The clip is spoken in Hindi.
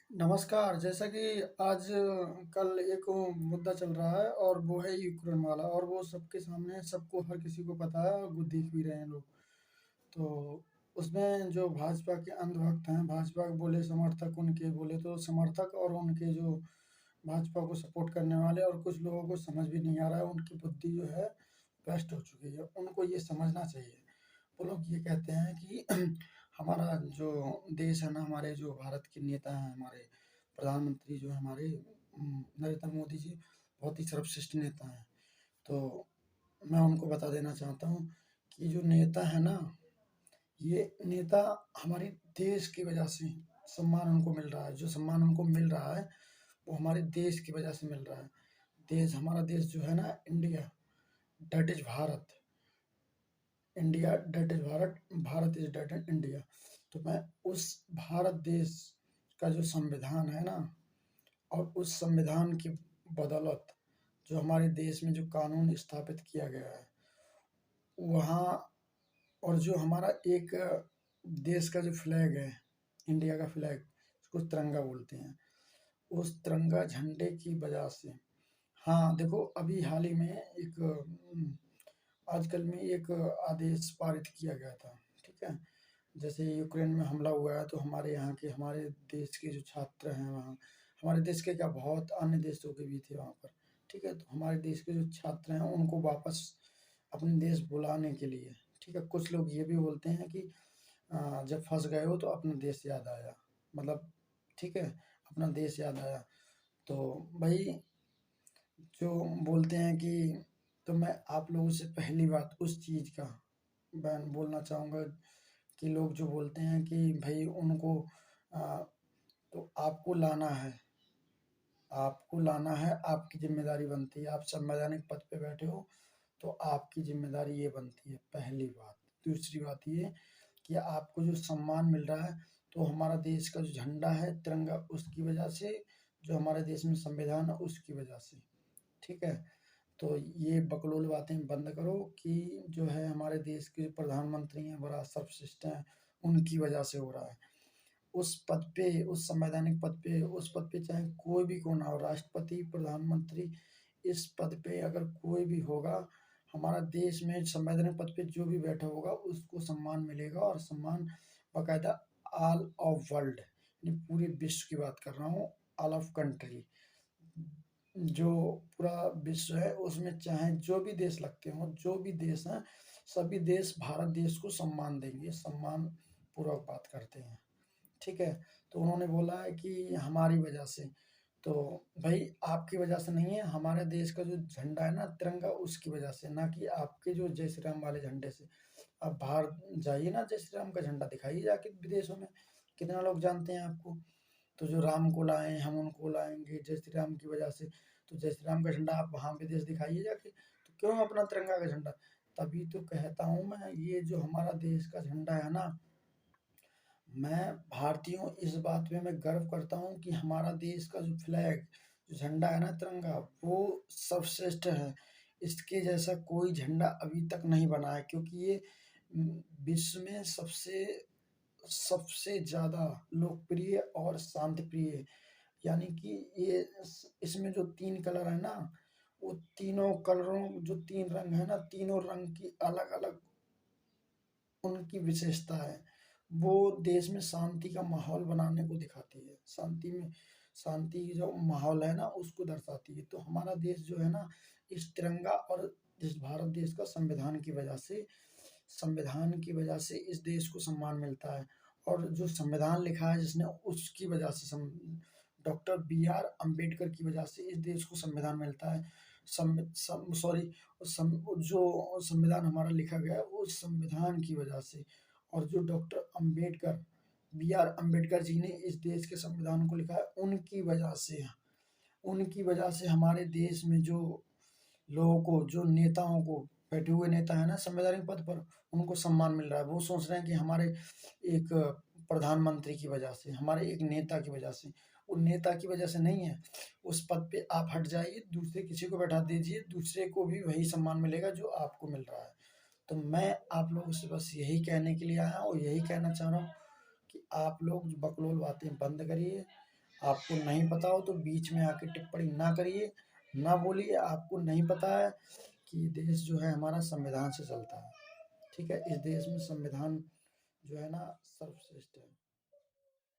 नमस्कार। जैसा कि आज कल एक मुद्दा चल रहा है और वो है यूक्रेन वाला, और वो सबके सामने है, सबको हर किसी को पता है और वो देख भी रहे हैं लोग। तो उसमें जो भाजपा के अंधभक्त हैं, भाजपा के बोले समर्थक, उनके बोले तो समर्थक, और उनके जो भाजपा को सपोर्ट करने वाले, और कुछ लोगों को समझ भी नहीं आ रहा है, उनकी बुद्धि जो है भ्रष्ट हो चुकी है। उनको ये समझना चाहिए। वो लोग ये कहते हैं कि हमारा जो देश है ना, हमारे जो भारत के नेता हैं, हमारे प्रधानमंत्री जो है हमारे नरेंद्र मोदी जी, बहुत ही सर्वश्रेष्ठ नेता हैं। तो मैं उनको बता देना चाहता हूँ कि जो नेता है ना, ये नेता हमारे देश की वजह से सम्मान उनको मिल रहा है। जो सम्मान उनको मिल रहा है वो हमारे देश की वजह से मिल रहा है। देश, हमारा देश जो है ना, India, that is Bharat. India that is Bharat, Bharat is that is India. तो मैं उस भारत देश का जो संविधान है ना, और उस संविधान की बदौलत जो हमारे देश में जो कानून स्थापित किया गया है वहाँ, और जो हमारा एक देश का जो फ्लैग है, इंडिया का फ्लैग, उसको तिरंगा बोलते हैं, उस तिरंगा झंडे की वजह से। हाँ, देखो अभी हाल ही में एक आजकल में एक आदेश पारित किया गया था, ठीक है? जैसे यूक्रेन में हमला हुआ है, तो हमारे यहाँ के, हमारे देश के जो छात्र हैं वहाँ, हमारे देश के क्या, बहुत अन्य देशों के भी थे वहाँ पर, ठीक है? तो हमारे देश के जो छात्र हैं उनको वापस अपने देश बुलाने के लिए, ठीक है? कुछ लोग ये भी बोलते हैं कि जब फँस गए हो तो अपना देश याद आया, मतलब, ठीक है? अपना देश याद आया। तो भाई, जो बोलते हैं कि, तो मैं आप लोगों से पहली बात उस चीज़ का मैं बोलना चाहूँगा कि लोग जो बोलते हैं कि भाई उनको अ, तो आपको लाना है, आपको लाना है, आपकी ज़िम्मेदारी बनती है। आप संवैधानिक पद पे बैठे हो, तो आपकी ज़िम्मेदारी ये बनती है, पहली बात। दूसरी बात ये कि आपको जो सम्मान मिल रहा है, तो हमारा देश का जो झंडा है, तिरंगा, उसकी वजह से, जो हमारे देश में संविधान है, उसकी वजह से, ठीक है? तो ये बकलोल बातें बंद करो कि जो है हमारे देश के जो प्रधानमंत्री हैं, बड़ा सर्वश्रेष्ठ हैं, उनकी वजह से हो रहा है। उस पद पे, उस संवैधानिक पद पे, उस पद पे चाहे कोई भी क्यों ना हो, राष्ट्रपति, प्रधानमंत्री, इस पद पे अगर कोई भी होगा, हमारा देश में संवैधानिक पद पे जो भी बैठा होगा उसको सम्मान मिलेगा, और सम्मान बाकायदा ऑल ऑफ वर्ल्ड, यानी पूरे विश्व की बात कर रहा हूँ, ऑल ऑफ कंट्री, जो पूरा विश्व है उसमें चाहे जो भी देश लगते हों, जो भी देश हैं, सभी देश भारत देश को सम्मान देंगे, सम्मान पूर्वक बात करते हैं, ठीक है? तो उन्होंने बोला है कि हमारी वजह से, तो भाई आपकी वजह से नहीं है, हमारे देश का जो झंडा है ना, तिरंगा, उसकी वजह से, ना कि आपके जो जय श्री राम वाले झंडे से। आप बाहर जाइए ना, जय श्री राम का झंडा दिखाइए जाके विदेशों में, कितना लोग जानते हैं आपको? तो जो राम को लाए, हम उनको लाएँगे जय श्री राम की वजह से, तो जय श्री राम का झंडा आप वहाँ विदेश दिखाइए जाके, तो क्यों अपना तिरंगा का झंडा? तभी तो कहता हूँ मैं, ये जो हमारा देश का झंडा है ना, मैं भारतीय हूँ, इस बात पे मैं गर्व करता हूँ कि हमारा देश का जो फ्लैग, जो झंडा है ना, तिरंगा, वो सर्वश्रेष्ठ है। इसके जैसा कोई झंडा अभी तक नहीं बना है, क्योंकि ये विश्व में सबसे सबसे ज़्यादा लोकप्रिय और शांतिप्रिय है। यानी कि ये इसमें जो 3 कलर है ना, वो तीनों कलरों, जो 3 रंग है ना, तीनों रंग की अलग-अलग उनकी विशेषता है। वो देश में शांति का माहौल बनाने को दिखाती है। शांति की जो माहौल है ना, उसको दर्शाती है। तो हमारा देश जो है ना, इस तिरंगा और इस भारत देश का संविधान की वजह से इस देश को सम्मान मिलता है। और जो संविधान लिखा है जिसने, उसकी वजह से डॉक्टर बी आर अम्बेडकर की वजह से इस देश को संविधान मिलता है। सॉरी, जो संविधान हमारा लिखा गया है उस संविधान की वजह से, और जो doctor Ambedkar, B R Ambedkar ji ने इस देश के संविधान को लिखा है, उनकी वजह से हमारे देश में जो लोगों को, जो नेताओं को, बैठे हुए नेता है ना संवैधानिक पद पर, उनको सम्मान मिल रहा है। वो सोच रहे हैं कि हमारे एक प्रधानमंत्री की वजह से, हमारे एक नेता की वजह से, वो नेता की वजह से नहीं है। उस पद पे आप हट जाइए, दूसरे किसी को बैठा दीजिए, दूसरे को भी वही सम्मान मिलेगा जो आपको मिल रहा है। तो मैं आप लोगों से बस यही कहने के लिए आया हूँ, और यही कहना चाह रहा हूँ कि आप लोग बकलोल बातें बंद करिए, आपको नहीं पता हो तो बीच में आके टिप्पणी ना करिए, ना बोलिए आपको नहीं पता है कि देश जो है हमारा संविधान से चलता है। ठीक है? इस देश में संविधान जो है ना सर्वश्रेष्ठ है।